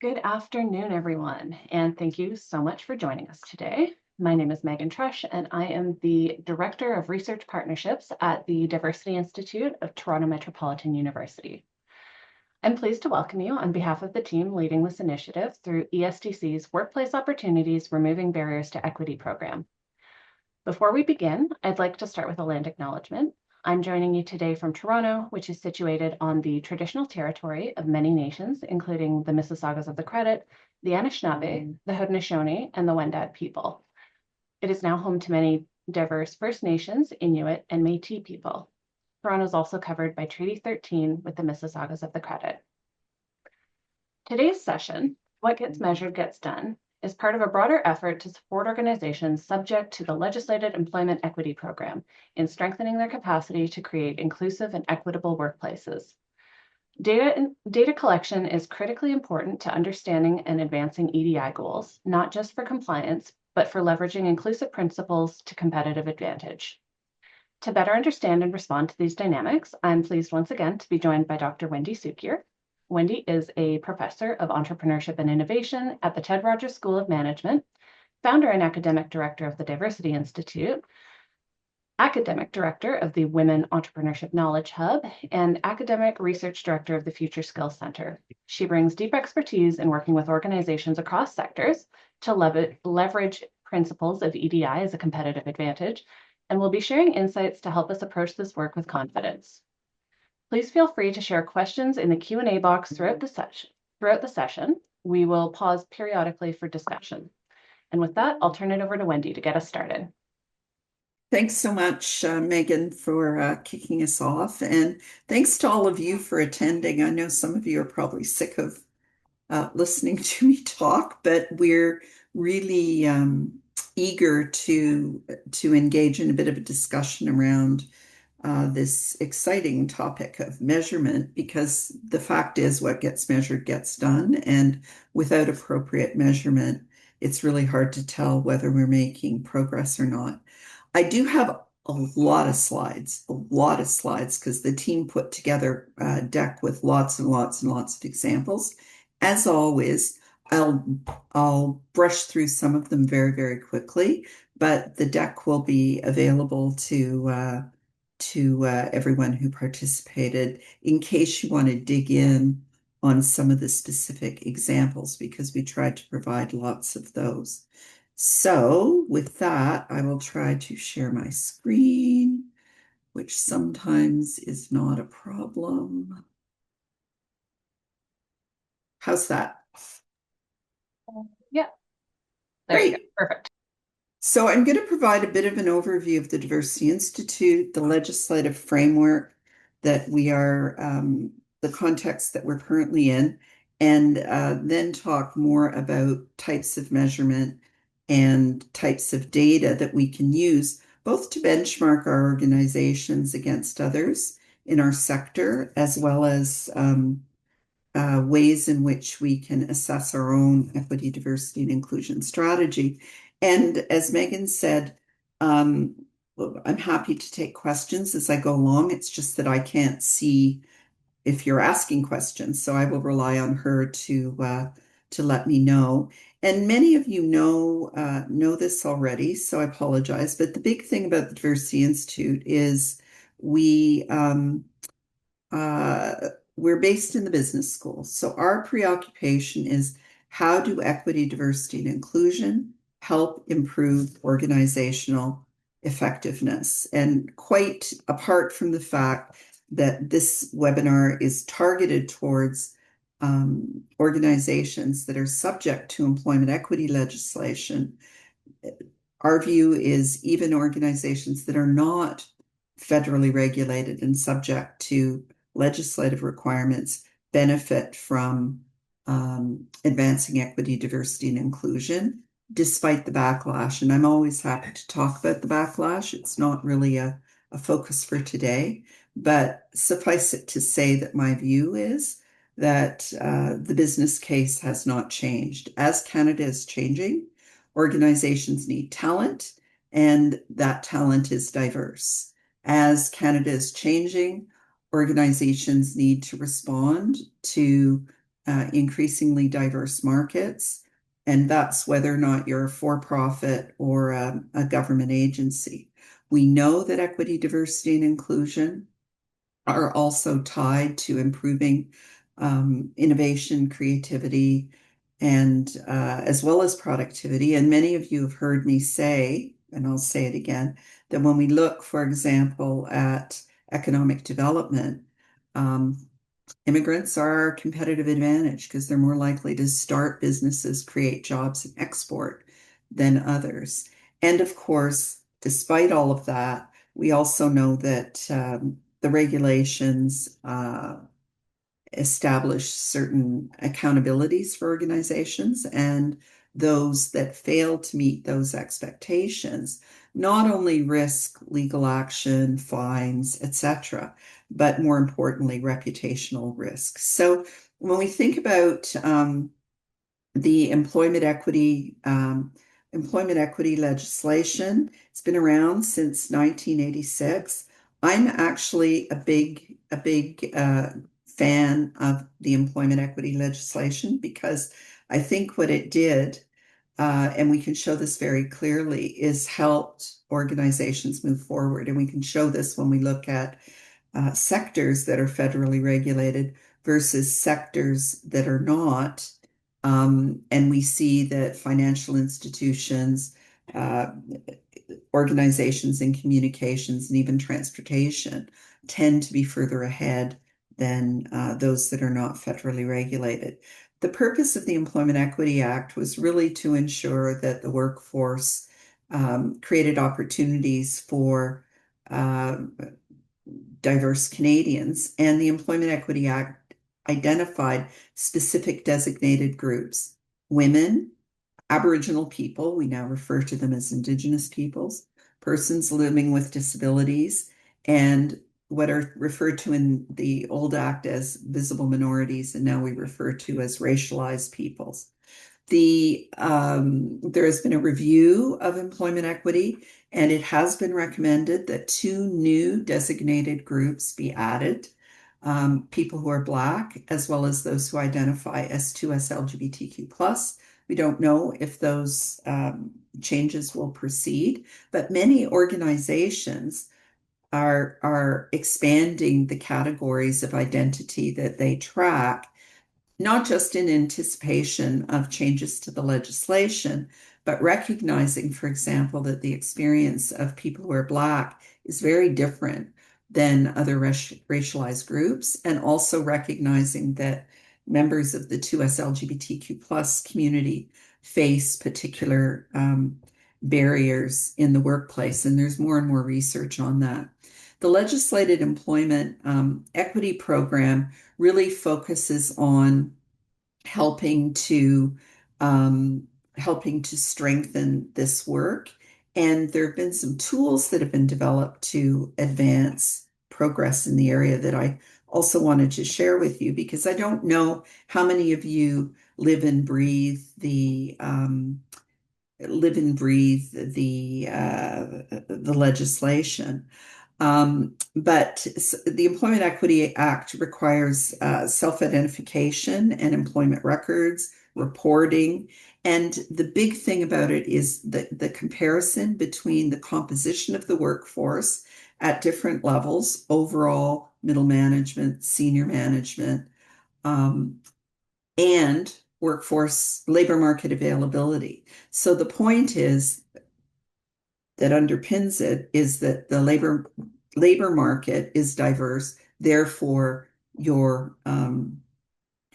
Good afternoon, everyone, and thank you so much for joining us today. My name is Megan Trush, and I am the Director of Research Partnerships at the Diversity Institute of Toronto Metropolitan University. I'm pleased to welcome you on behalf of the team leading this initiative through ESDC's Workplace Opportunities Removing Barriers to Equity program. Before we begin, I'd like to start with a land acknowledgement. I'm joining you today from Toronto, which is situated on the traditional territory of many nations, including the Mississaugas of the Credit, the Anishinaabe, the Haudenosaunee, and the Wendat people. It is now home to many diverse First Nations, Inuit, and Métis people. Toronto is also covered by Treaty 13 with the Mississaugas of the Credit. Today's session, What Gets Measured Gets Done, is part of a broader effort to support organizations subject to the Legislated Employment Equity Program in strengthening their capacity to create inclusive and equitable workplaces. Data collection is critically important to understanding and advancing EDI goals, not just for compliance, but for leveraging inclusive principles to competitive advantage. To better understand and respond to these dynamics, I'm pleased once again to be joined by Dr. Wendy Cukier. Wendy is a professor of entrepreneurship and innovation at the Ted Rogers School of Management, founder and academic director of the Diversity Institute, academic director of the Women Entrepreneurship Knowledge Hub, and academic research director of the Future Skills Center. She brings deep expertise in working with organizations across sectors to leverage principles of EDI as a competitive advantage, and will be sharing insights to help us approach this work with confidence. Please feel free to share questions in the Q&A box throughout the session. We will pause periodically for discussion. And with that, I'll turn it over to Wendy to get us started. Thanks so much, Megan, for kicking us off. And thanks to all of you for attending. I know some of you are probably sick of listening to me talk, but we're really eager to engage in a bit of a discussion around this exciting topic of measurement, because the fact is what gets measured gets done. And without appropriate measurement, it's really hard to tell whether we're making progress or not. I do have a lot of slides, because the team put together a deck with lots and lots and lots of examples. As always, I'll brush through some of them very, very quickly, but the deck will be available to everyone who participated in case you want to dig in on some of the specific examples, because we tried to provide lots of those. So with that, I will try to share my screen, which sometimes is not a problem. How's that? Yeah. Great. Perfect. So I'm going to provide a bit of an overview of the Diversity Institute, the legislative framework that we are, the context that we're currently in, and then talk more about types of measurement and types of data that we can use, both to benchmark our organizations against others in our sector, as well as ways in which we can assess our own equity, diversity, and inclusion strategy. And as Megan said, I'm happy to take questions as I go along. It's just that I can't see if you're asking questions, so I will rely on her to let me know. And many of you know this already, so I apologize. But the big thing about the Diversity Institute is we're based in the business school. So our preoccupation is, how do equity, diversity, and inclusion help improve organizational effectiveness? And quite apart from the fact that this webinar is targeted towards organizations that are subject to employment equity legislation, our view is even organizations that are not federally regulated and subject to legislative requirements benefit from advancing equity, diversity, and inclusion, despite the backlash. And I'm always happy to talk about the backlash. It's not really a focus for today, but suffice it to say that my view is that the business case has not changed. As Canada is changing, organizations need talent, and that talent is diverse. As Canada is changing, organizations need to respond to increasingly diverse markets, and that's whether or not you're a for-profit or a government agency. We know that equity, diversity, and inclusion are also tied to improving innovation, creativity, and as well as productivity. And many of you have heard me say, and I'll say it again, that when we look, for example, at economic development, um, immigrants are our competitive advantage because they're more likely to start businesses, create jobs, and export than others. And of course, despite all of that, we also know that the regulations establish certain accountabilities for organizations, and those that fail to meet those expectations not only risk legal action, fines, etc., but more importantly, reputational risk. So when we think about the employment equity legislation, it's been around since 1986. I'm actually a big fan of the employment equity legislation because I think what it did, and we can show this very clearly, is helped organizations move forward. And we can show this when we look at sectors that are federally regulated versus sectors that are not. And we see that financial institutions, uh, organizations in communications, and even transportation tend to be further ahead than those that are not federally regulated. The purpose of the Employment Equity Act was really to ensure that the workforce created opportunities for uh, diverse Canadians, and the Employment Equity Act identified specific designated groups: women, Aboriginal people, we now refer to them as Indigenous peoples, persons living with disabilities, and what are referred to in the old act as visible minorities, and now we refer to as racialized peoples. There has been a review of employment equity, and it has been recommended that two new designated groups be added: people who are Black, as well as those who identify as 2S LGBTQ+. We don't know if those changes will proceed, but many organizations are expanding the categories of identity that they track, not just in anticipation of changes to the legislation, but recognizing, for example, that the experience of people who are Black is very different than other racialized groups, and also recognizing that members of the 2S LGBTQ plus community face particular barriers in the workplace, and there's more and more research on that. The legislated employment equity program really focuses on helping to um, helping to strengthen this work. And there have been some tools that have been developed to advance progress in the area that I also wanted to share with you, because I don't know how many of you live and breathe the legislation. But the Employment Equity Act requires self-identification and employment records, reporting. And the big thing about it is the comparison between the composition of the workforce at different levels: overall, middle management, senior management, um, and workforce labor market availability. So the point is that underpins it is that the labor market is diverse. Therefore, your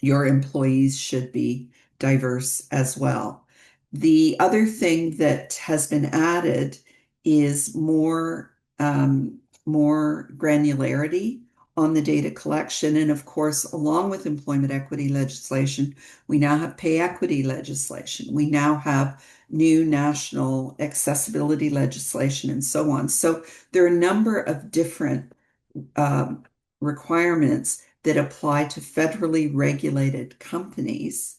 employees should be diverse as well. The other thing that has been added is more granularity on the data collection. And of course, along with employment equity legislation, we now have pay equity legislation. We now have new national accessibility legislation and so on. So there are a number of different um, requirements that apply to federally regulated companies,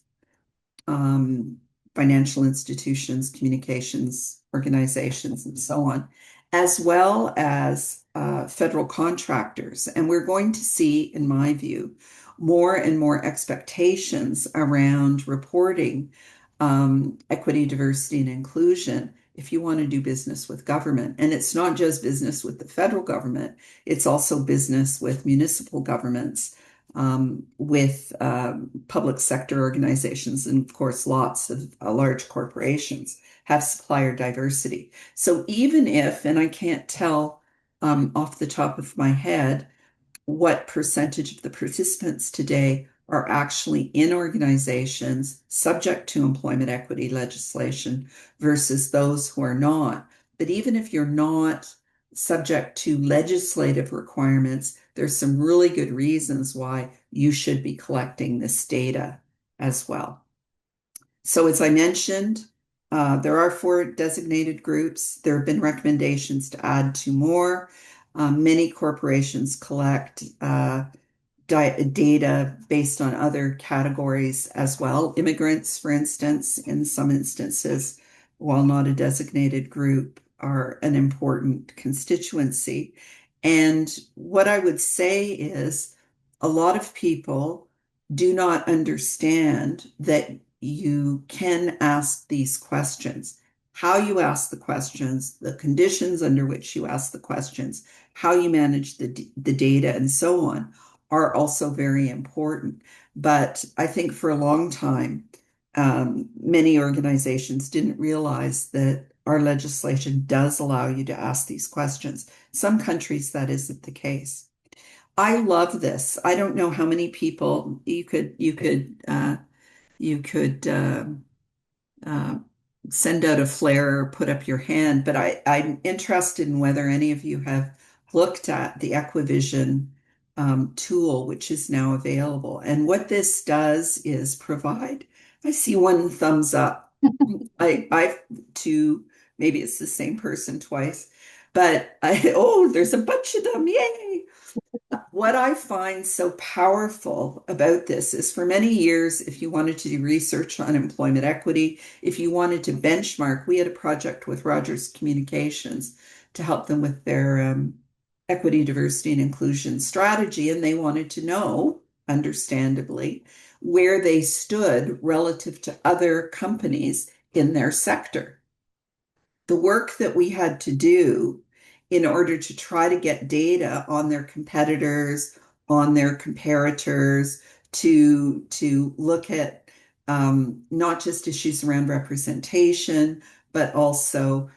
financial institutions, communications organizations, and so on. as well as federal contractors. And we're going to see, in my view, more and more expectations around reporting equity, diversity, and inclusion if you want to do business with government. And it's not just business with the federal government, it's also business with municipal governments, with public sector organizations, and of course, lots of large corporations have supplier diversity. So even if, and I can't tell off the top of my head what percentage of the participants today are actually in organizations subject to employment equity legislation versus those who are not. But even if you're not subject to legislative requirements, there's some really good reasons why you should be collecting this data as well. So as I mentioned, there are 4 designated groups. There have been recommendations to add 2 more. Many corporations collect data based on other categories as well. Immigrants, for instance, in some instances, while not a designated group, are an important constituency. And what I would say is a lot of people do not understand that you can ask these questions. How you ask the questions, the conditions under which you ask the questions, how you manage the data, and so on are also very important. But I think for a long time, many organizations didn't realize that our legislation does allow you to ask these questions. Some countries, that isn't the case. I love this. I don't know how many people you could uh, send out a flare or put up your hand, but I'm interested in whether any of you have looked at the Equivision tool, which is now available. And what this does is provide, I see one thumbs up. I've two, maybe it's the same person twice, but there's a bunch of them. Yay. What I find so powerful about this is for many years, if you wanted to do research on employment equity, if you wanted to benchmark, we had a project with Rogers Communications to help them with their equity, diversity, and inclusion strategy. And they wanted to know, understandably, where they stood relative to other companies in their sector. The work that we had to do in order to try to get data on their competitors, on their comparators, to look at not just issues around representation, but also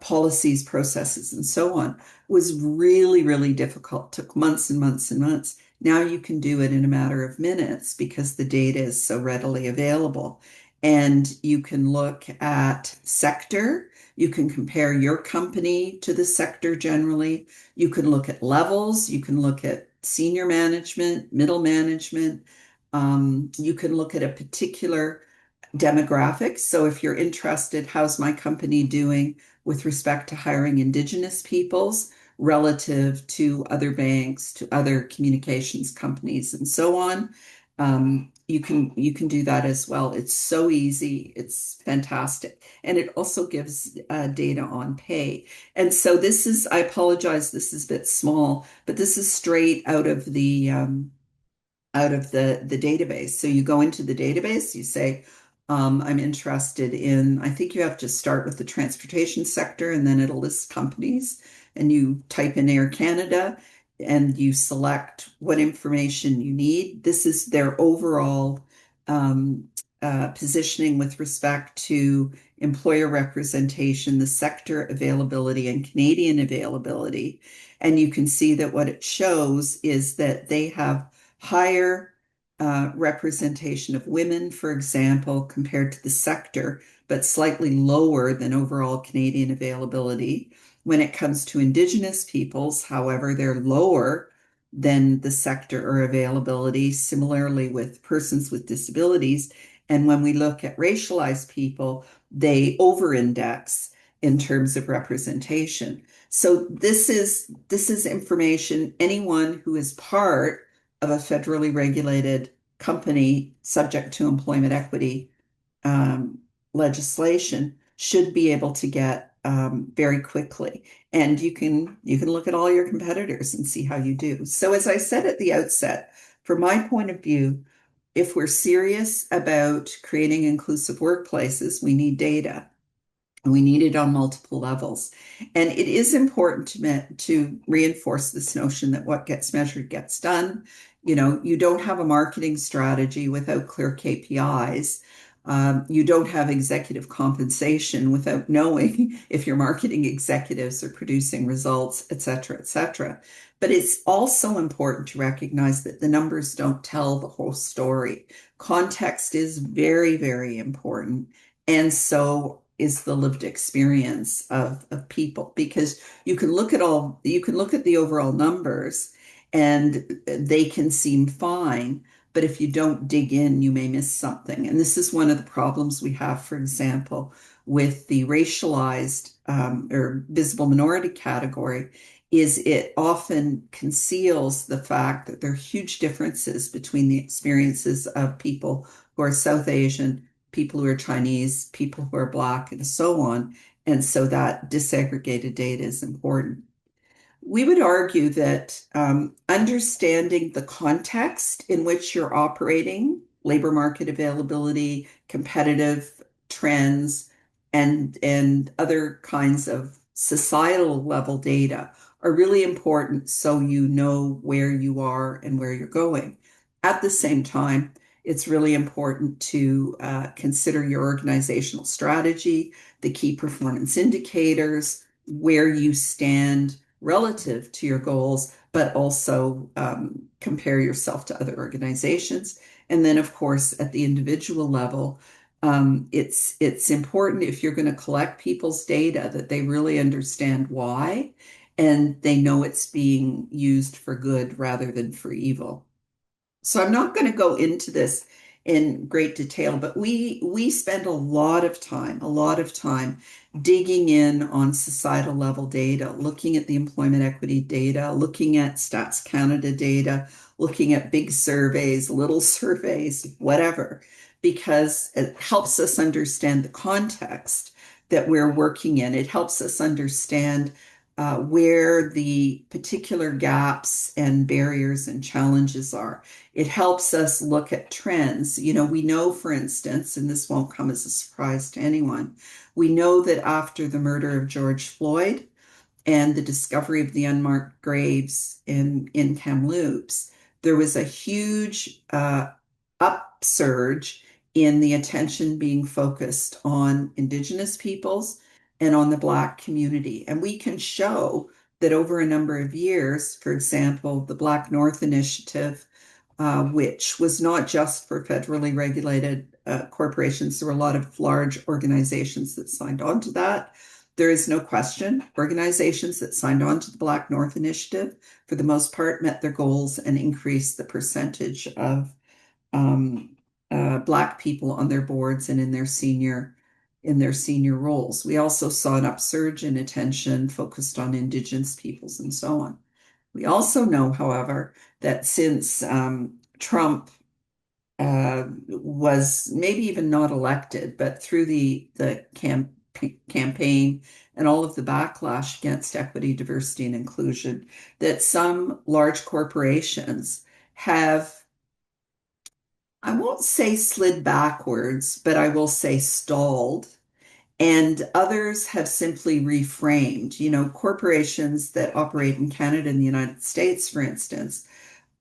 policies, processes, and so on, was really, really difficult. Took months and months and months. Now you can do it in a matter of minutes because the data is so readily available. And you can look at sector. You can compare your company to the sector generally. You can look at levels. You can look at senior management, middle management. You can look at a particular demographic. So if you're interested, how's my company doing with respect to hiring Indigenous peoples relative to other banks, to other communications companies, and so on? You can do that as well. It's so easy. It's fantastic. And it also gives data on pay. And so this is, I apologize, this is a bit small, but this is straight out of the database. So you go into the database, you say, I'm interested in, I think you have to start with the transportation sector and then it'll list companies. And you type in Air Canada and you select what information you need. This is their overall positioning with respect to employer representation, the sector availability, and Canadian availability. And you can see that what it shows is that they have higher representation of women, for example, compared to the sector, but slightly lower than overall Canadian availability. When it comes to Indigenous peoples, however, they're lower than the sector or availability, similarly with persons with disabilities. And when we look at racialized people, they over-index in terms of representation. So this is information anyone who is part of a federally regulated company subject to employment equity legislation should be able to get very quickly. And you can look at all your competitors and see how you do. So as I said at the outset, from my point of view, if we're serious about creating inclusive workplaces, we need data. We need it on multiple levels. And it is important to reinforce this notion that what gets measured gets done. You don't have a marketing strategy without clear KPIs. You don't have executive compensation without knowing if your marketing executives are producing results, et cetera, et cetera. But it's also important to recognize that the numbers don't tell the whole story. Context is very, very important. And so is the lived experience of people, because you can look at the overall numbers and they can seem fine, but if you don't dig in, you may miss something. And this is one of the problems we have, for example, with the racialized or visible minority category, is it often conceals the fact that there are huge differences between the experiences of people who are South Asian, people who are Chinese, people who are Black, and so on. And so that disaggregated data is important. We would argue that understanding the context in which you're operating, labor market availability, competitive trends, and other kinds of societal level data are really important so you know where you are and where you're going. At the same time, it's really important to consider your organizational strategy, the key performance indicators, where you stand relative to your goals, but also compare yourself to other organizations. And then, of course, at the individual level, it's important, if you're going to collect people's data, that they really understand why and they know it's being used for good rather than for evil. So I'm not going to go into this in great detail, but we spend a lot of time digging in on societal level data, looking at the employment equity data, looking at Stats Canada data, looking at big surveys, little surveys, whatever, because it helps us understand the context that we're working in. It helps us understand where the particular gaps and barriers and challenges are. It helps us look at trends. We know, for instance, and this won't come as a surprise to anyone, we know that after the murder of George Floyd and the discovery of the unmarked graves in Kamloops, there was a huge upsurge in the attention being focused on Indigenous peoples and on the Black community. And we can show that over a number of years, for example, the Black North Initiative, which was not just for federally regulated corporations. There were a lot of large organizations that signed on to that. There is no question, organizations that signed on to the Black North Initiative, for the most part, met their goals and increased the percentage of Black people on their boards and in their senior roles. We also saw an upsurge in attention focused on Indigenous peoples and so on. We also know, however, that since Trump was maybe even not elected, but through the campaign and all of the backlash against equity, diversity, and inclusion, that some large corporations have, I won't say slid backwards, but I will say stalled. And others have simply reframed. Corporations that operate in Canada and the United States, for instance,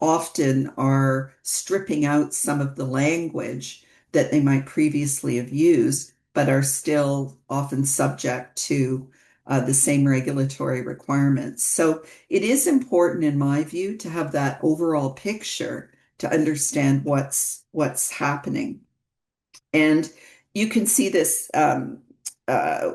often are stripping out some of the language that they might previously have used, but are still often subject to the same regulatory requirements. So it is important, in my view, to have that overall picture to understand what's happening. And you can see this uh,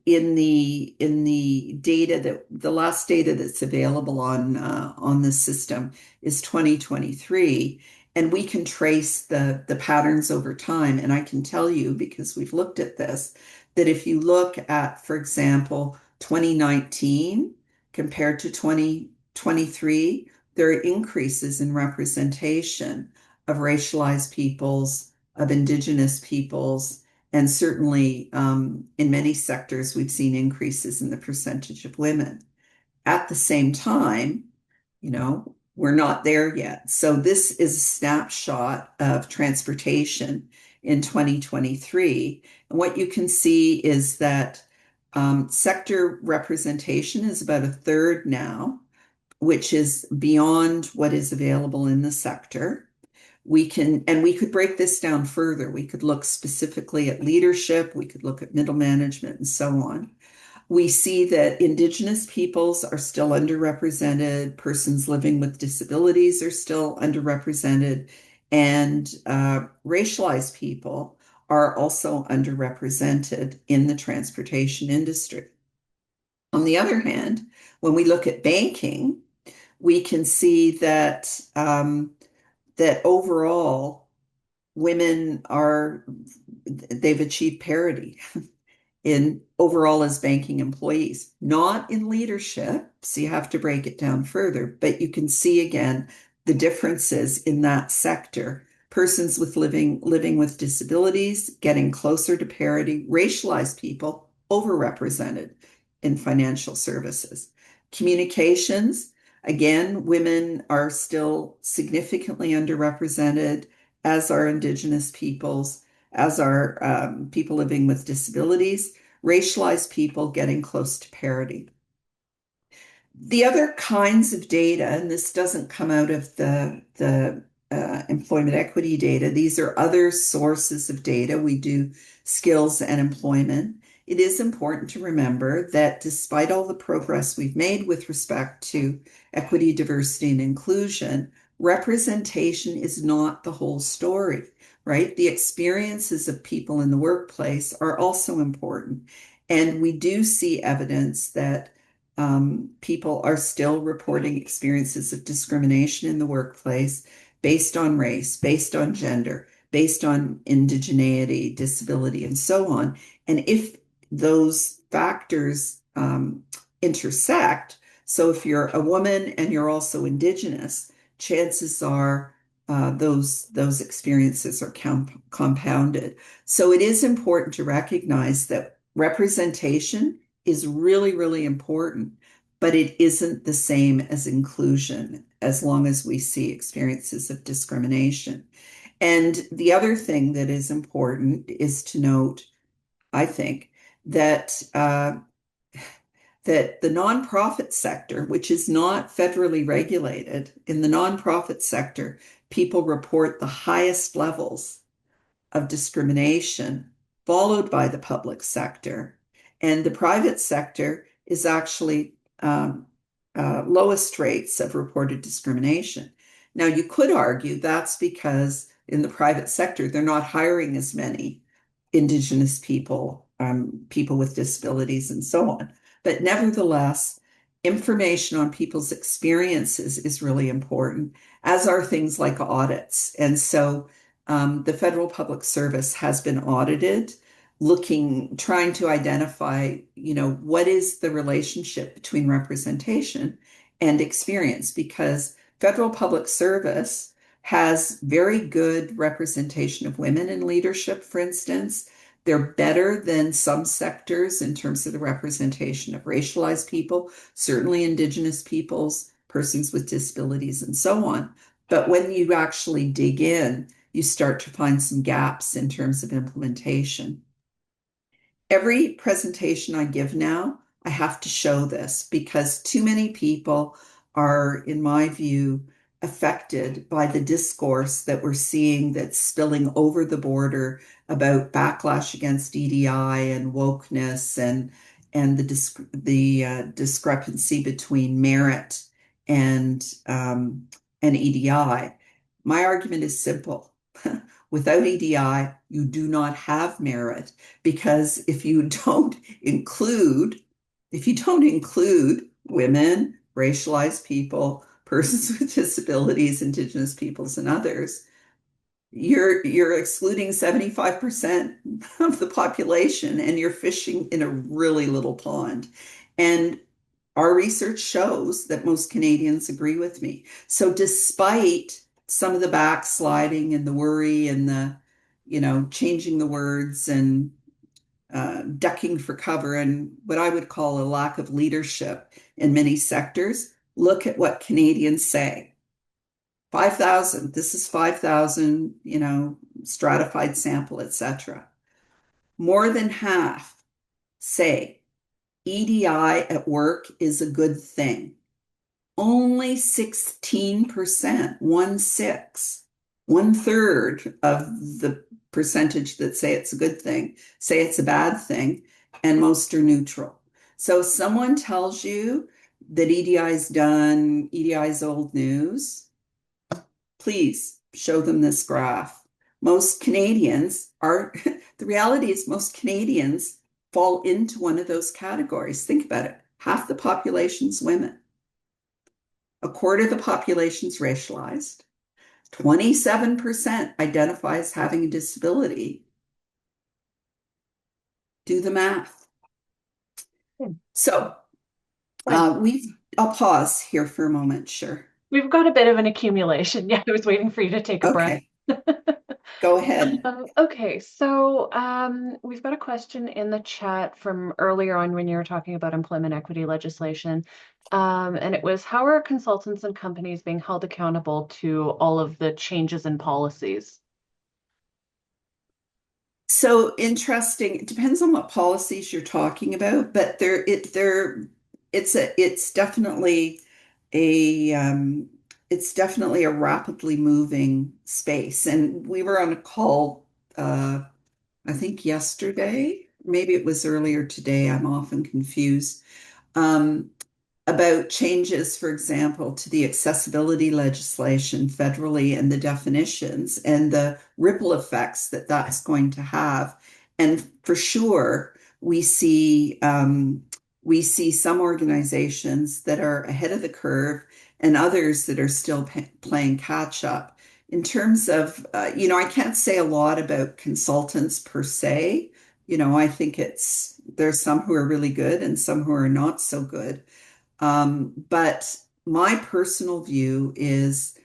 in the data, that the last data that's available on this system is 2023, and we can trace the patterns over time. And I can tell you, because we've looked at this, that if you look at, for example, 2019 compared to 2023, there are increases in representation of racialized peoples, of Indigenous peoples, And certainly in many sectors, we've seen increases in the percentage of women. At the same time, we're not there yet. So this is a snapshot of transportation in 2023. And what you can see is that sector representation is about a third now, which is beyond what is available in the sector. And we could break this down further. We could look specifically at leadership, we could look at middle management, and so on. We see that Indigenous peoples are still underrepresented, persons living with disabilities are still underrepresented, and racialized people are also underrepresented in the transportation industry. On the other hand, when we look at banking, we can see that that overall women they've achieved parity in overall as banking employees, not in leadership. So you have to break it down further, but you can see again the differences in that sector. Persons living with disabilities getting closer to parity, racialized people overrepresented in financial services. Communications, again, women are still significantly underrepresented, as are Indigenous peoples, as are people living with disabilities, racialized people getting close to parity. The other kinds of data, and this doesn't come out of the employment equity data, these are other sources of data. We do skills and employment. It is important to remember that despite all the progress we've made with respect to equity, diversity, and inclusion, representation is not the whole story, right? The experiences of people in the workplace are also important. And we do see evidence that people are still reporting experiences of discrimination in the workplace based on race, based on gender, based on indigeneity, disability, and so on. And if those factors intersect, so if you're a woman and you're also Indigenous, chances are those experiences are compounded. So it is important to recognize that representation is really, really important, but it isn't the same as inclusion as long as we see experiences of discrimination. And the other thing that is important is to note, I think, that that the nonprofit sector, which is not federally regulated, in the nonprofit sector, people report the highest levels of discrimination, followed by the public sector. And the private sector is actually lowest rates of reported discrimination. Now, you could argue that's because in the private sector, they're not hiring as many Indigenous people, people with disabilities, and so on. But nevertheless, information on people's experiences is really important, as are things like audits. And so the Federal Public Service has been audited, trying to identify, what is the relationship between representation and experience, because Federal Public Service has very good representation of women in leadership, for instance. They're better than some sectors in terms of the representation of racialized people, certainly Indigenous peoples, persons with disabilities, and so on. But when you actually dig in, you start to find some gaps in terms of implementation. Every presentation I give now, I have to show this because too many people are, in my view, affected by the discourse that we're seeing that's spilling over the border about backlash against EDI and wokeness and the discrepancy between merit and EDI. My argument is simple. Without EDI, you do not have merit, because if you don't include women, racialized people, persons with disabilities, Indigenous peoples, and others, you're excluding 75% of the population, and you're fishing in a really little pond. And our research shows that most Canadians agree with me. So despite some of the backsliding and the worry and the changing the words and ducking for cover and what I would call a lack of leadership in many sectors. Look at what Canadians say. 5,000, this is 5,000, stratified sample, etc. More than half say EDI at work is a good thing. Only 16%, 1/3 of the percentage that say it's a good thing, say it's a bad thing, and most are neutral. So if someone tells you that EDI is done, EDI is old news, please show them this graph. Most Canadians are, the reality is most Canadians fall into one of those categories. Think about it. Half the population's women. A quarter of the population's racialized. 27% identify as having a disability. Do the math. Hmm. So I'll pause here for a moment. Sure. We've got a bit of an accumulation. Yeah, I was waiting for you to take a breath. Okay, go ahead. Okay, so we've got a question in the chat from earlier on when you were talking about employment equity legislation. And it was, how are consultants and companies being held accountable to all of the changes in policies? So interesting. It depends on what policies you're talking about, but it's definitely a it's definitely a rapidly moving space. And we were on a call I think yesterday, maybe it was earlier today. I'm often confused. Um, about changes, for example, to the accessibility legislation federally and the definitions and the ripple effects that that's going to have. And for sure, we see some organizations that are ahead of the curve and others that are still playing catch up. In terms of, I can't say a lot about consultants per se. I think there's some who are really good and some who are not so good. But my personal view is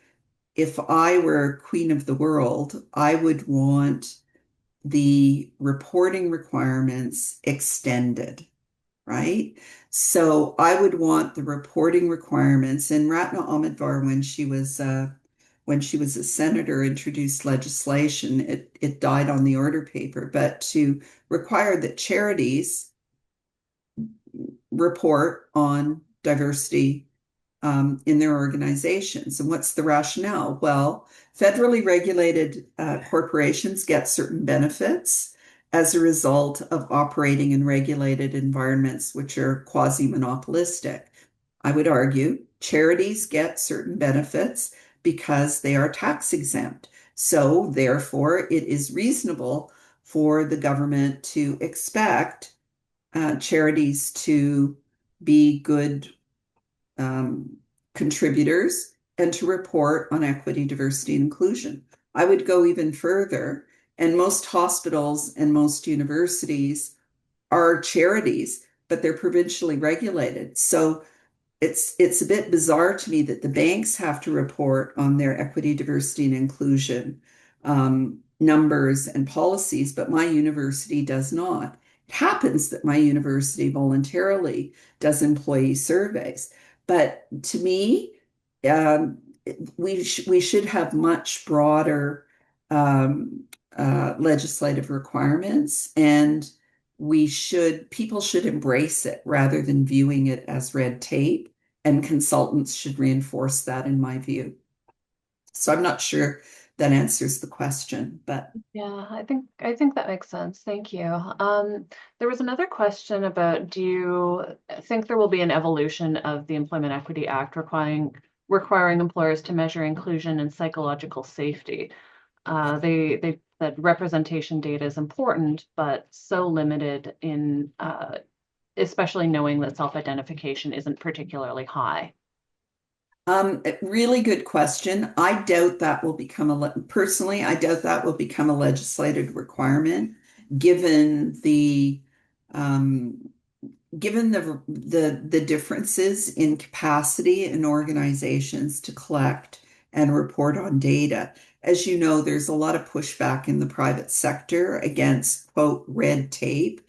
if I were queen of the world, I would want the reporting requirements extended, right? So I would want the reporting requirements, and Ratna Ahmedvar, when she was a senator, introduced legislation. It died on the order paper, but to require that charities report on diversity in their organizations. And what's the rationale? Well, federally regulated corporations get certain benefits as a result of operating in regulated environments, which are quasi-monopolistic. I would argue charities get certain benefits because they are tax exempt. So, therefore, it is reasonable for the government to expect charities to be good um, contributors and to report on equity, diversity, and inclusion. I would go even further, and most hospitals and most universities are charities, but they're provincially regulated. So it's a bit bizarre to me that the banks have to report on their equity, diversity, and inclusion numbers and policies, but my university does not. It happens that my university voluntarily does employee surveys, but to me, um, we should have much broader um, legislative requirements, and people should embrace it rather than viewing it as red tape, and consultants should reinforce that in my view. So I'm not sure that answers the question, but Yeah, I think that makes sense. Thank you. There was another question about, do you think there will be an evolution of the Employment Equity Act requiring employers to measure inclusion and psychological safety? They said representation data is important, but so limited in especially knowing that self-identification isn't particularly high. A really good question. I doubt that will become personally, I doubt that will become a legislated requirement given the um, given the differences in capacity in organizations to collect and report on data. as you know, there's a lot of pushback in the private sector against, quote, red tape.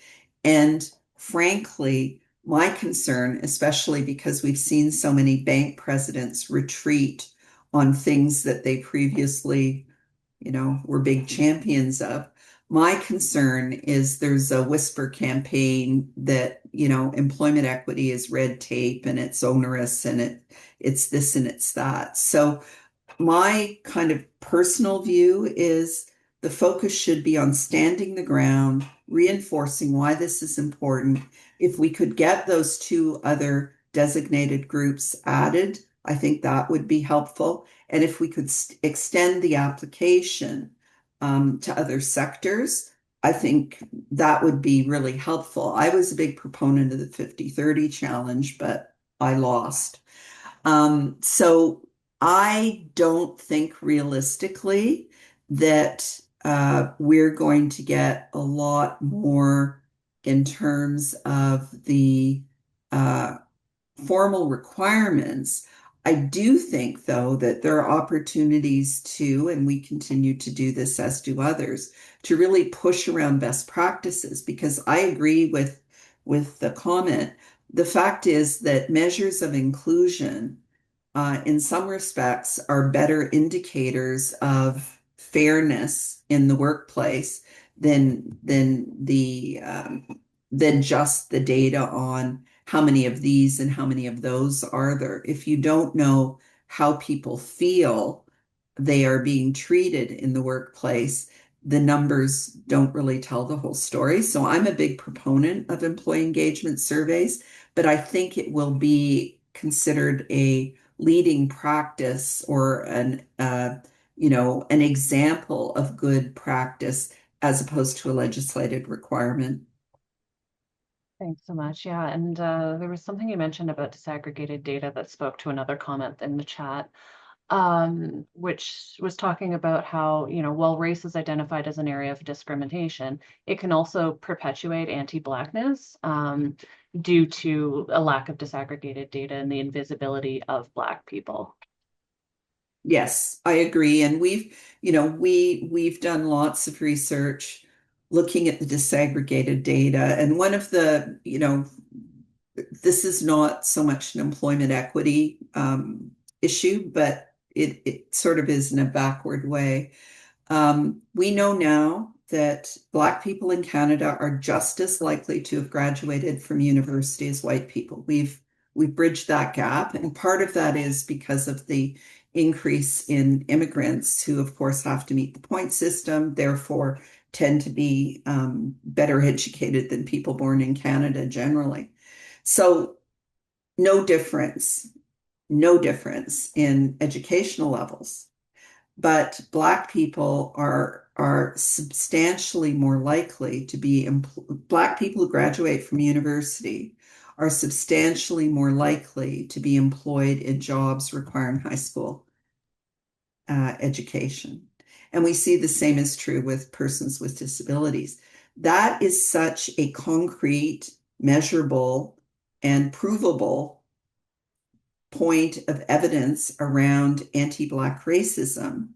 And frankly, my concern, especially because we've seen so many bank presidents retreat on things that they previously, were big champions of. My concern is there's a whisper campaign that, employment equity is red tape and it's onerous and it's this and it's that. So my kind of personal view is the focus should be on standing the ground, reinforcing why this is important. If we could get those two other designated groups added, I think that would be helpful. And if we could extend the application to other sectors, I think that would be really helpful. I was a big proponent of the 50-30 challenge, but I lost. So I don't think realistically that we're going to get a lot more in terms of the uh, formal requirements. I do think, though, that there are opportunities to, and we continue to do this, as do others, to really push around best practices, because I agree with the comment. The fact is that measures of inclusion in some respects, are better indicators of fairness in the workplace than just the data on how many of these and how many of those are there. If you don't know how people feel they are being treated in the workplace, the numbers don't really tell the whole story. So I'm a big proponent of employee engagement surveys, but I think it will be considered a leading practice or an example of good practice as opposed to a legislated requirement. Thanks so much. Yeah, and there was something you mentioned about disaggregated data that spoke to another comment in the chat, which was talking about how, while race is identified as an area of discrimination, it can also perpetuate anti-Blackness due to a lack of disaggregated data and the invisibility of Black people. Yes, I agree. And we've done lots of research looking at the disaggregated data. And one of this is not so much an employment equity issue, but it sort of is in a backward way. We know now that Black people in Canada are just as likely to have graduated from university as white people. We've bridged that gap, and part of that is because of the increase in immigrants who, of course, have to meet the point system, therefore tend to be better educated than people born in Canada generally. So no difference, no difference in educational levels. But Black people are substantially more likely to be Black people who graduate from university are substantially more likely to be employed in jobs requiring high school education. And we see the same is true with persons with disabilities. That is such a concrete, measurable, and provable point of evidence around anti-Black racism.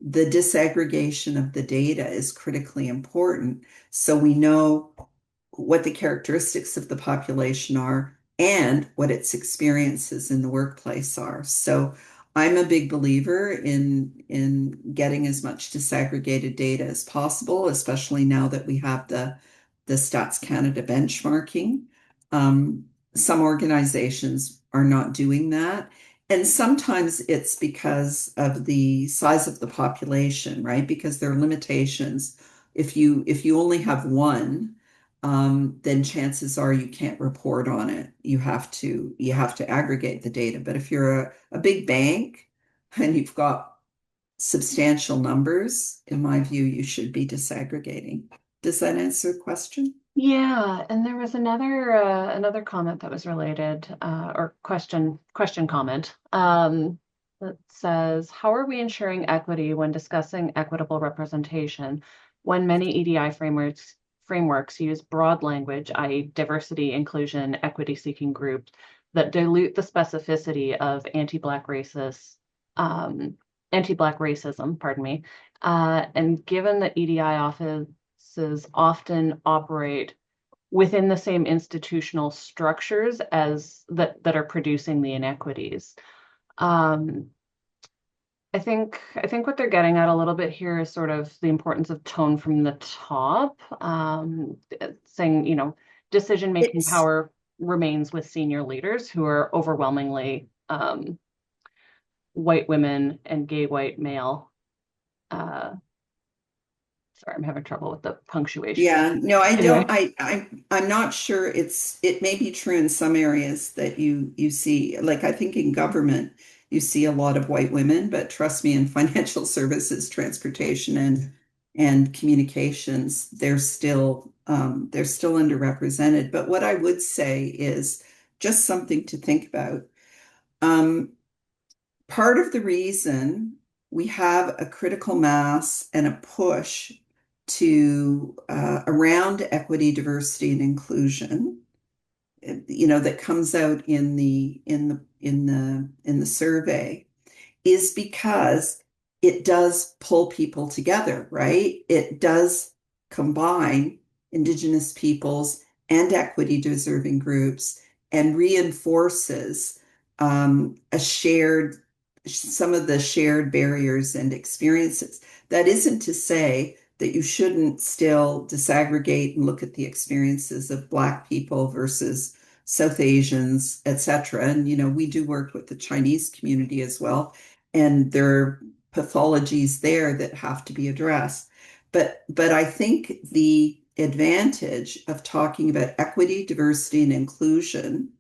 The disaggregation of the data is critically important so we know what the characteristics of the population are and what its experiences in the workplace are. So I'm a big believer in getting as much disaggregated data as possible, especially now that we have the Stats Canada benchmarking. Some organizations are not doing that. And sometimes it's because of the size of the population, right? Because there are limitations. If you only have one, then chances are you can't report on it. You have to aggregate the data. But if you're a big bank and you've got substantial numbers, in my view, you should be disaggregating. Does that answer the question? Yeah, and there was another comment that was related, or question comment, that says, how are we ensuring equity when discussing equitable representation when many EDI frameworks use broad language, i.e. diversity, inclusion, equity-seeking groups that dilute the specificity of anti-Black racist anti-Black racism, pardon me. And given that EDI offices often operate within the same institutional structures as that are producing the inequities. I think what they're getting at a little bit here is sort of the importance of tone from the top, saying, decision-making It's power remains with senior leaders who are overwhelmingly white women and gay white male. Sorry, I'm having trouble with the punctuation. Yeah, no, I Anyway, don't. I'm not sure. It may be true in some areas that you see. Like I think in government you see a lot of white women, but trust me, in financial services, transportation, and communications, they're still underrepresented. But what I would say is just something to think about. Um, Part of the reason we have a critical mass and a push to around equity, diversity, and inclusion, that comes out in the survey is because it does pull people together, right? It does combine Indigenous peoples and equity deserving groups and reinforces some of the shared barriers and experiences. That isn't to say that you shouldn't still disaggregate and look at the experiences of Black people versus South Asians, etc. And, we do work with the Chinese community as well, and there are pathologies there that have to be addressed. But I think the advantage of talking about equity, diversity, and inclusion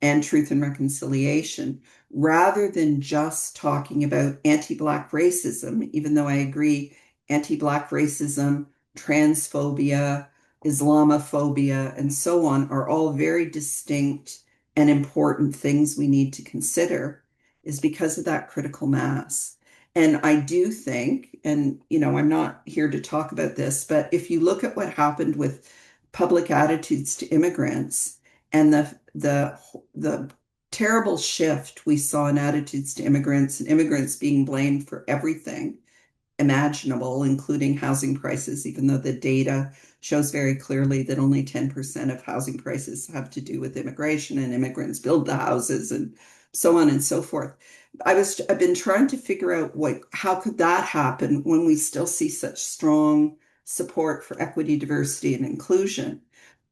and truth and reconciliation, rather than just talking about anti-Black racism, even though I agree anti-Black racism, transphobia, Islamophobia, and so on are all very distinct and important things we need to consider, is because of that critical mass. And I do think, and I'm not here to talk about this, but if you look at what happened with public attitudes to immigrants and the terrible shift we saw in attitudes to immigrants and immigrants being blamed for everything imaginable, including housing prices, even though the data shows very clearly that only 10% of housing prices have to do with immigration and immigrants build the houses and so on and so forth. I've been trying to figure out how could that happen when we still see such strong support for equity, diversity, and inclusion.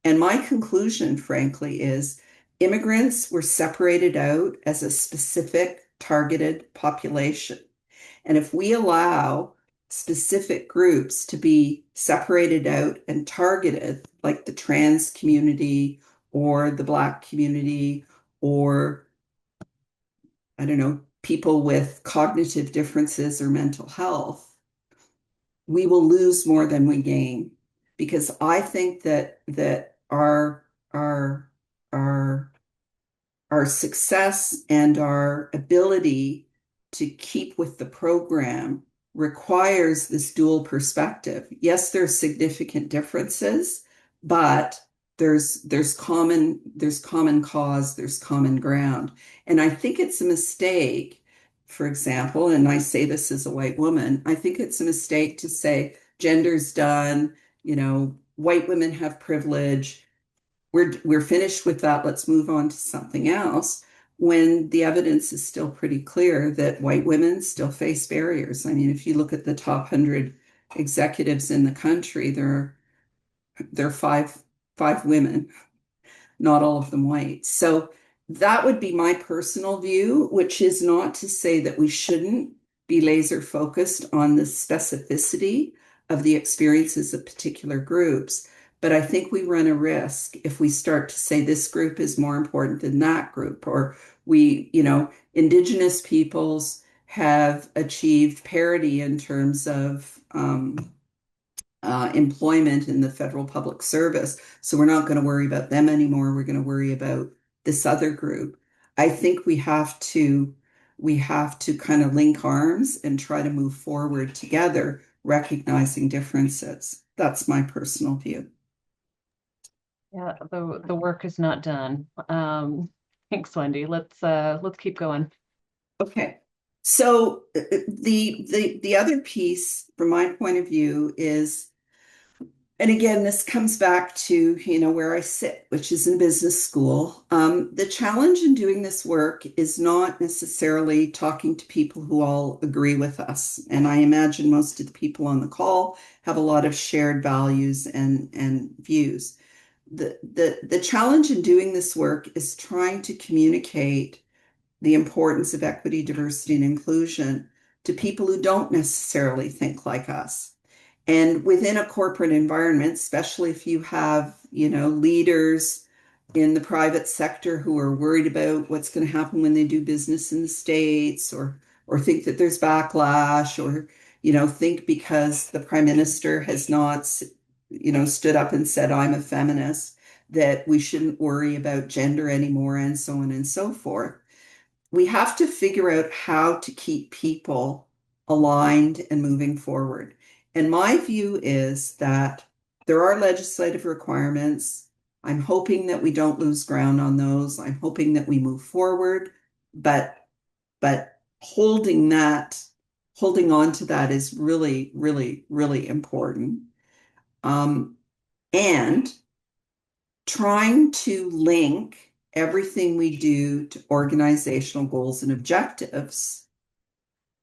And my conclusion, frankly, is immigrants were separated out as a specific targeted population. And if we allow specific groups to be separated out and targeted, like the trans community or the Black community, or I don't know, people with cognitive differences or mental health, we will lose more than we gain. Because I think that our our success and our ability to keep with the program requires this dual perspective. Yes, there's significant differences, but there's common cause, there's common ground. And I think it's a mistake, for example, and I say this as a white woman, I think it's a mistake to say gender's done, white women have privilege, we're finished with that, let's move on to something else, when the evidence is still pretty clear that white women still face barriers. I mean, if you look at the top 100 executives in the country, there are five women, not all of them white. So that would be my personal view, which is not to say that we shouldn't be laser focused on the specificity of the experiences of particular groups. But I think we run a risk if we start to say this group is more important than that group, or Indigenous peoples have achieved parity in terms of employment in the federal public service. So we're not going to worry about them anymore. We're going to worry about this other group. I think we have to kind of link arms and try to move forward together, recognizing differences. That's my personal view. yeah, the work is not done. Thanks, Wendy. Let's keep going. Okay. So the other piece from my point of view is, and again, this comes back to, where I sit, which is in business school. The challenge in doing this work is not necessarily talking to people who all agree with us. And I imagine most of the people on the call have a lot of shared values and views. The challenge in doing this work is trying to communicate the importance of equity, diversity, and inclusion to people who don't necessarily think like us. And within a corporate environment, especially if you have, leaders in the private sector who are worried about what's going to happen when they do business in the States, or think that there's backlash, or, think because the prime minister has not, stood up and said, I'm a feminist, that we shouldn't worry about gender anymore, and so on and so forth. We have to figure out how to keep people aligned and moving forward. And my view is that there are legislative requirements. I'm hoping that we don't lose ground on those. I'm hoping that we move forward, but holding on to that is really, really, really important. And trying to link everything we do to organizational goals and objectives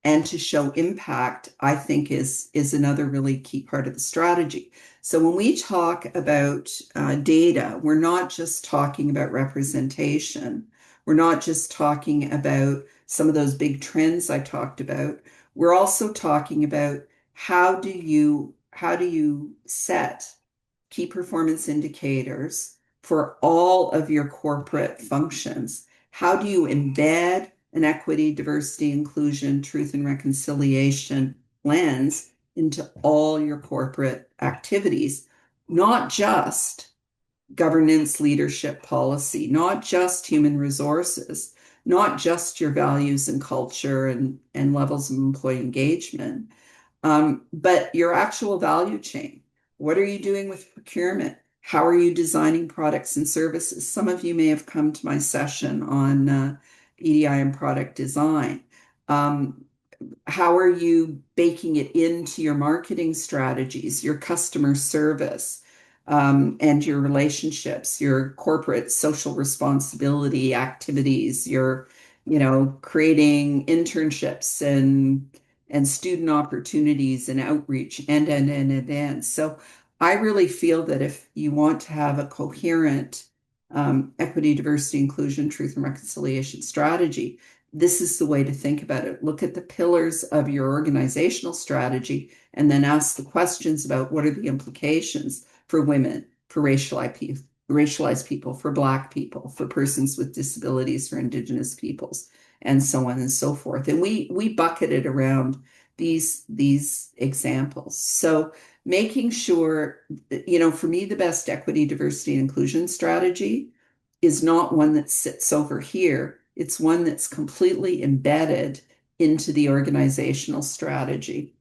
and to show impact, I think is another really key part of the strategy. So when we talk about data, we're not just talking about representation. We're not just talking about some of those big trends I talked about. We're also talking about how do you set key performance indicators for all of your corporate functions. How do you embed an equity, diversity, inclusion, truth, and reconciliation lens into all your corporate activities? Not just governance, leadership, policy, not just human resources, not just your values and culture and levels of employee engagement, but your actual value chain. What are you doing with procurement? How are you designing products and services? Some of you may have come to my session on EDI and product design. How are you baking it into your marketing strategies, your customer service, and your relationships, your corporate social responsibility activities, your, creating internships and student opportunities and outreach and. So I really feel that if you want to have a coherent equity, diversity, inclusion, truth, and reconciliation strategy, this is the way to think about it. Look at the pillars of your organizational strategy and then ask the questions about what are the implications for women, for racialized people, for Black people, for persons with disabilities, for Indigenous peoples, and so on and so forth. And we bucket it around these examples. So making sure, for me, the best equity, diversity, and inclusion strategy is not one that sits over here. It's one that's completely embedded into the organizational strategy.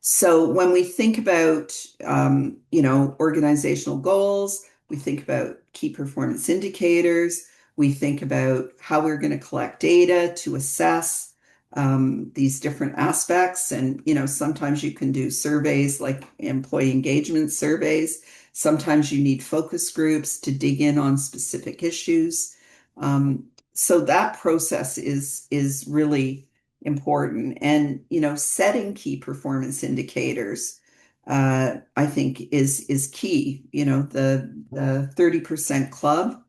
So when we think about, organizational goals, we think about key performance indicators, we think about how we're going to collect data to assess these different aspects. And, sometimes you can do surveys like employee engagement surveys. Sometimes you need focus groups to dig in on specific issues. So that process is really important. And, setting key performance indicators, I think is key. The 30% club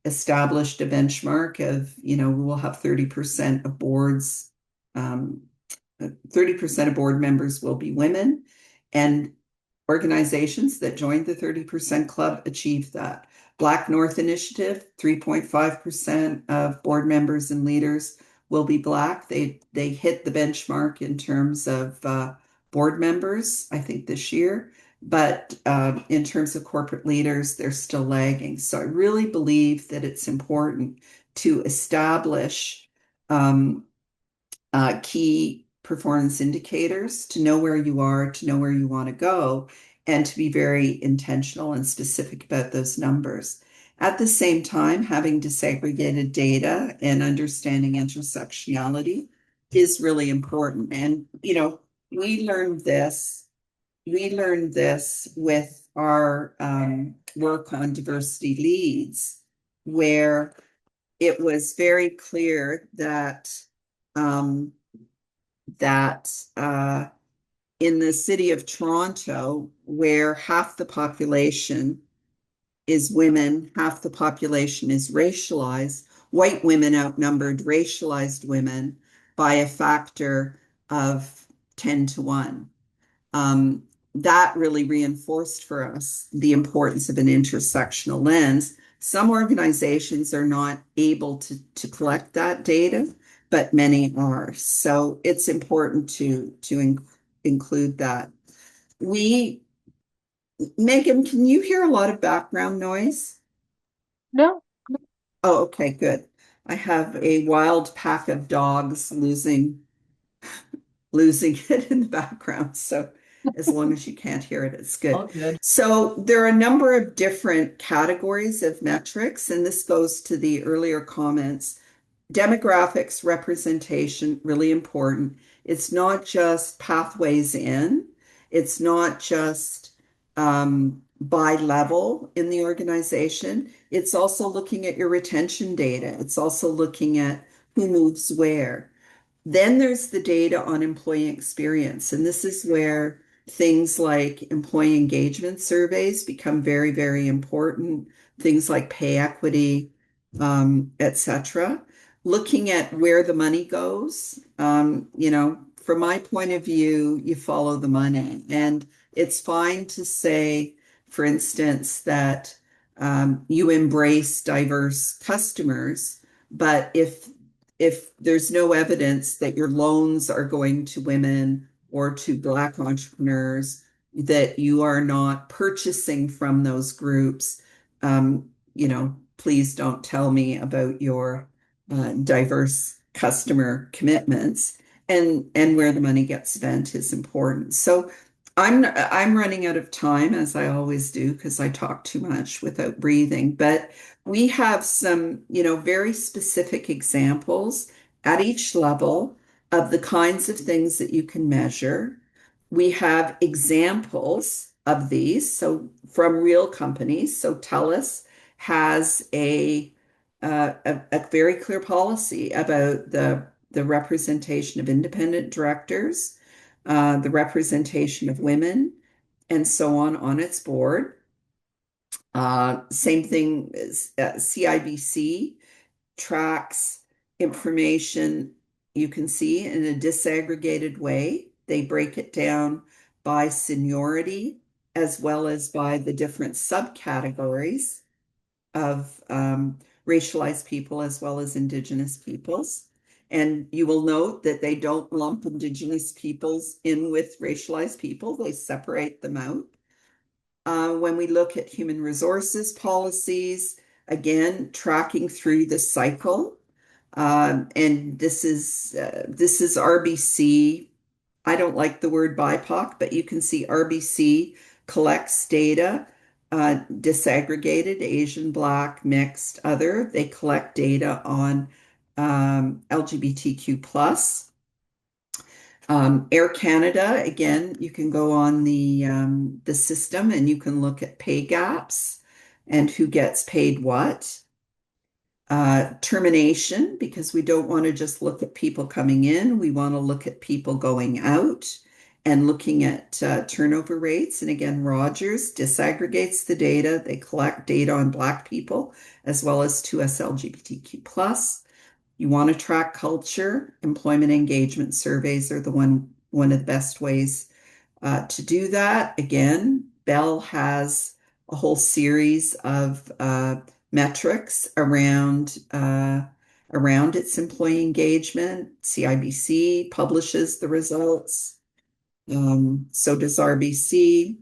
established a benchmark of, we will have 30% of boards, 30% of board members will be women, and organizations that joined the 30% club achieved that. Black North Initiative, 3.5% of board members and leaders will be Black. They hit the benchmark in terms of board members, I think, this year. But in terms of corporate leaders, they're still lagging. So I really believe that it's important to establish key performance indicators, to know where you are, to know where you want to go, and to be very intentional and specific about those numbers. At the same time, having disaggregated data and understanding intersectionality is really important. And, we learned this, we learned this with our work on diversity leads, where it was very clear that um, that in the city of Toronto, where half the population is women, half the population is racialized, white women outnumbered racialized women by a factor of 10 to 1. Um, that really reinforced for us the importance of an intersectional lens. Some organizations are not able to collect that data, but many are. So it's important to include that. We, Megan, can you hear a lot of background noise? No. Oh, okay, good. I have a wild pack of dogs losing it in the background. So as long as you can't hear it, it's good. All good. So there are a number of different categories of metrics, and this goes to the earlier comments. Demographics representation, really important. It's not just pathways in, it's not just by level in the organization. It's also looking at your retention data. It's also looking at who moves where. Then there's the data on employee experience. And this is where things like employee engagement surveys become very, very important. Things like pay equity, etc. Looking at where the money goes. From my point of view, you follow the money. And it's fine to say, for instance, that you embrace diverse customers, but if there's no evidence that your loans are going to women or to Black entrepreneurs, that you are not purchasing from those groups, please don't tell me about your diverse customer commitments. And where the money gets spent is important. So I'm running out of time, as I always do, because I talk too much without breathing. But we have some, very specific examples at each level of the kinds of things that you can measure. We have examples of these, so from real companies. So TELUS has a very clear policy about the representation of independent directors, the representation of women, and so on its board. Same thing as CIBC tracks information you can see in a disaggregated way. They break it down by seniority as well as by the different subcategories of racialized people as well as Indigenous peoples. And you will note that they don't lump Indigenous peoples in with racialized people, they separate them out. When we look at human resources policies, again, tracking through the cycle. And this is RBC. I don't like the word BIPOC, but you can see RBC collects data, disaggregated, Asian, Black, mixed, other. They collect data on LGBTQ plus. Air Canada, again, you can go on the system and you can look at pay gaps and who gets paid what. Termination, because we don't want to just look at people coming in, we want to look at people going out and looking at turnover rates. And again, Rogers disaggregates the data. They collect data on Black people as well as 2S LGBTQ plus. You want to track culture. Employment engagement surveys are one of the best ways to do that. Again, Bell has a whole series of metrics around its employee engagement. CIBC publishes the results. So does RBC.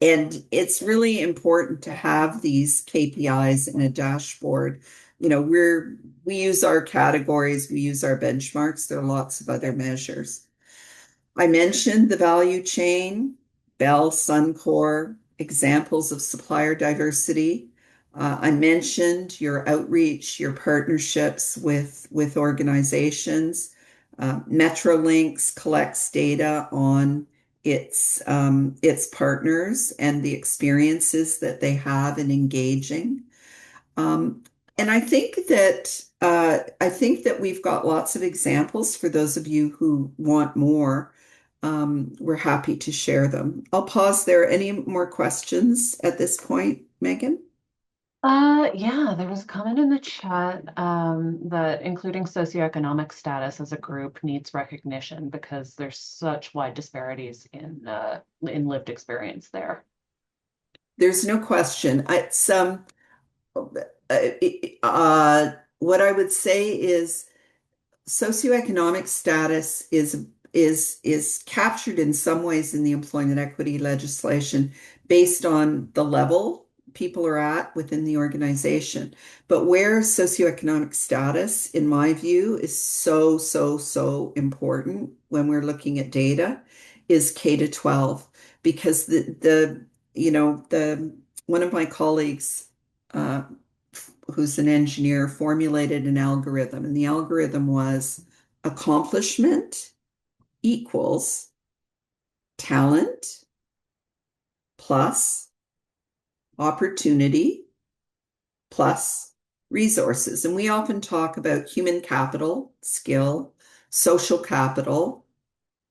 And it's really important to have these KPIs in a dashboard. We use our categories, we use our benchmarks. There are lots of other measures. I mentioned the value chain, Bell, Suncor, examples of supplier diversity. I mentioned your outreach, your partnerships with organizations. Metrolinx collects data on its partners and the experiences that they have in engaging. Um, and I think that we've got lots of examples for those of you who want more. We're happy to share them. I'll pause there. Any more questions at this point, Megan? Yeah, there was a comment in the chat that including socioeconomic status as a group needs recognition because there's such wide disparities in lived experience there. There's no question. What I would say is socioeconomic status is captured in some ways in the employment equity legislation based on the level people are at within the organization. But where socioeconomic status, in my view, is so important when we're looking at data is K to 12 because the you know the one of my colleagues uh, who's an engineer, formulated an algorithm, and the algorithm was accomplishment equals talent plus opportunity plus resources. And we often talk about human capital, skill, social capital,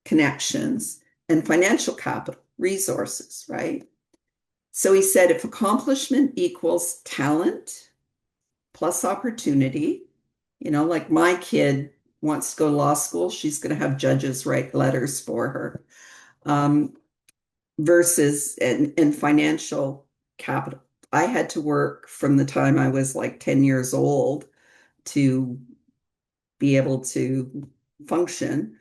connections, and financial capital, resources, right? So he said if accomplishment equals talent plus opportunity, like my kid wants to go to law school, she's going to have judges write letters for her. Versus and financial capital. I had to work from the time I was like 10 years old to be able to function.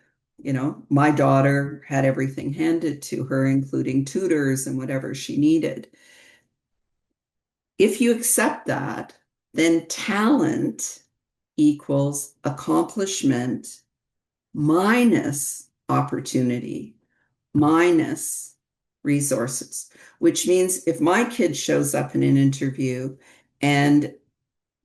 My daughter had everything handed to her, including tutors and whatever she needed. If you accept that, then talent equals accomplishment minus opportunity minus resources, which means if my kid shows up in an interview and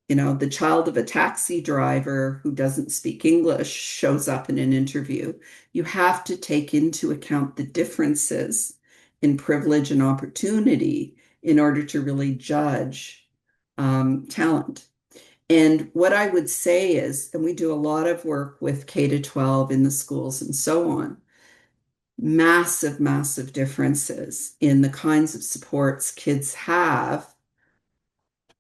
the child of a taxi driver who doesn't speak English shows up in an interview, you have to take into account the differences in privilege and opportunity in order to really judge talent. And what I would say is, and we do a lot of work with K to 12 in the schools and so on, massive differences in the kinds of supports kids have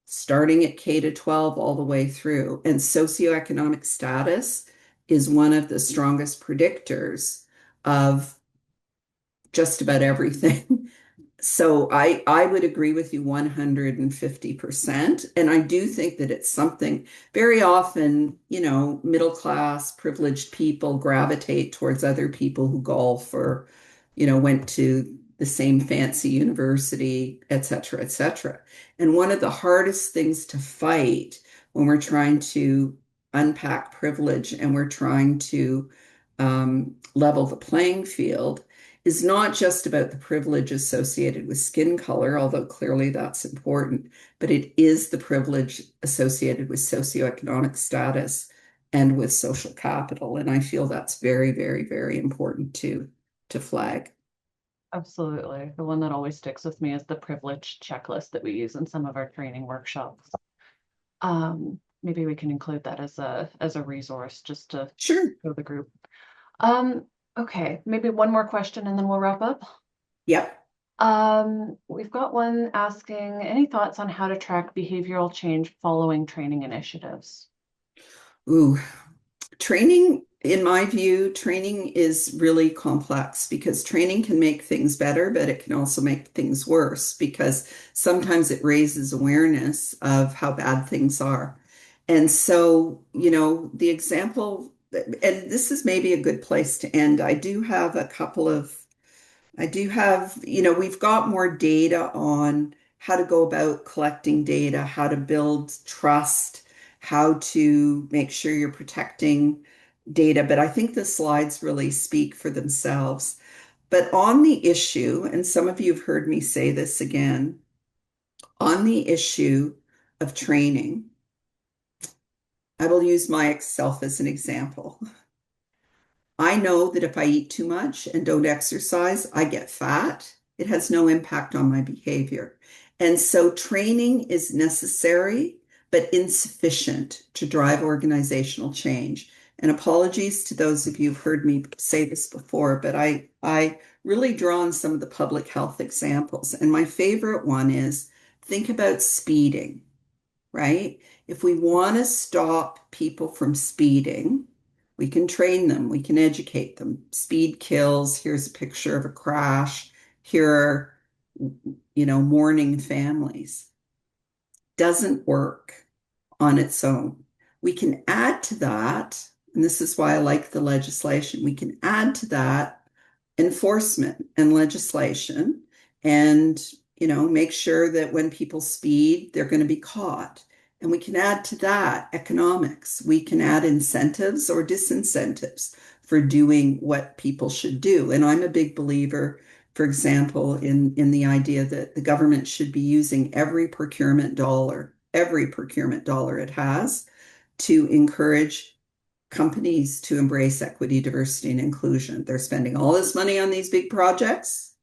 starting at K to 12 all the way through. And socioeconomic status is one of the strongest predictors of just about everything. So I would agree with you 150%. And I do think that it's something very often, middle class, privileged people gravitate towards other people who golf or, went to the same fancy university, et cetera, et cetera. And one of the hardest things to fight when we're trying to unpack privilege and we're trying to level the playing field is not just about the privilege associated with skin color, although clearly that's important, but it is the privilege associated with socioeconomic status and with social capital. And I feel that's very important to flag. Absolutely. The one that always sticks with me is the privilege checklist that we use in some of our training workshops. Maybe we can include that as a resource just to Sure. show the group. Okay, maybe one more question and then we'll wrap up. Yep. We've got one asking, any thoughts on how to track behavioral change following training initiatives? Ooh, training, in my view, training is really complex because training can make things better, but it can also make things worse because sometimes it raises awareness of how bad things are. And so, the example, and this is maybe a good place to end. We've got more data on how to go about collecting data, how to build trust, how to make sure you're protecting data, but I think the slides really speak for themselves. But on the issue, and some of you have heard me say this again, on the issue of training, I will use myself as an example. I know that if I eat too much and don't exercise, I get fat. It has no impact on my behavior. And so training is necessary, but insufficient to drive organizational change. And apologies to those of you who've heard me say this before, but I really draw on some of the public health examples. And my favorite one is think about speeding, right? If we want to stop people from speeding, we can train them, we can educate them. Speed kills. Here's a picture of a crash. Here are, mourning families. Doesn't work on its own. We can add to that, and this is why I like the legislation, we can add to that enforcement and legislation and, make sure that when people speed, they're going to be caught. And we can add to that economics. We can add incentives or disincentives for doing what people should do. And I'm a big believer, for example, in the idea that the government should be using every procurement dollar it has to encourage companies to embrace equity, diversity, and inclusion. They're spending all this money on these big projects.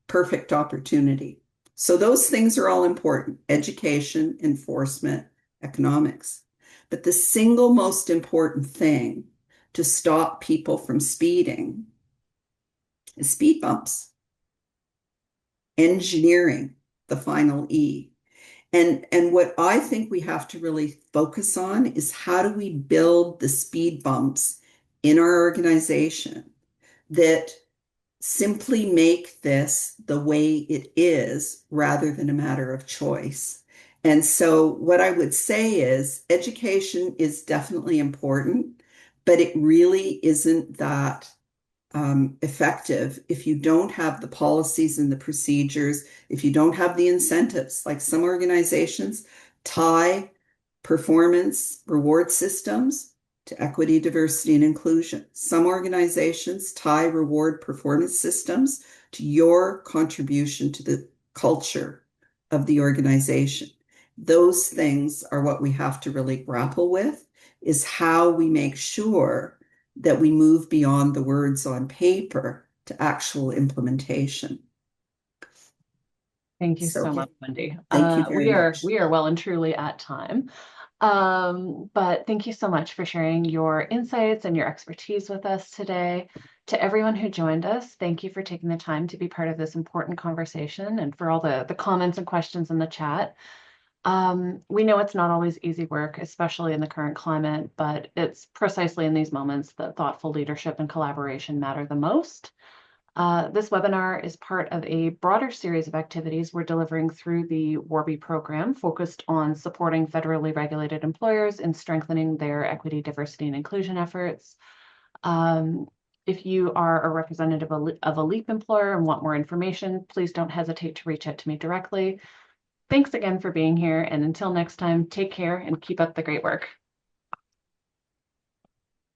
Perfect opportunity. So those things are all important: education, enforcement, economics. But the single most important thing to stop people from speeding is speed bumps. Engineering, the final E. And what I think we have to really focus on is how do we build the speed bumps in our organization that simply make this the way it is rather than a matter of choice. And so what I would say is education is definitely important, but it really isn't that effective if you don't have the policies and the procedures, if you don't have the incentives. Like some organizations tie performance reward systems to equity, diversity, and inclusion. Some organizations tie reward performance systems to your contribution to the culture of the organization. Those things are what we have to really grapple with, is how we make sure that we move beyond the words on paper to actual implementation. Thank you So so much, Wendy. thank you very We are much. we are well and truly at time. But thank you so much for sharing your insights and your expertise with us today. To everyone who joined us, thank you for taking the time to be part of this important conversation and for all the comments and questions in the chat. We know it's not always easy work, especially in the current climate, but it's precisely in these moments that thoughtful leadership and collaboration matter the most. This webinar is part of a broader series of activities we're delivering through the WORBE program, focused on supporting federally regulated employers in strengthening their equity, diversity, and inclusion efforts. If you are a representative of a LEAP employer and want more information, please don't hesitate to reach out to me directly. Thanks again for being here, and until next time, take care and keep up the great work.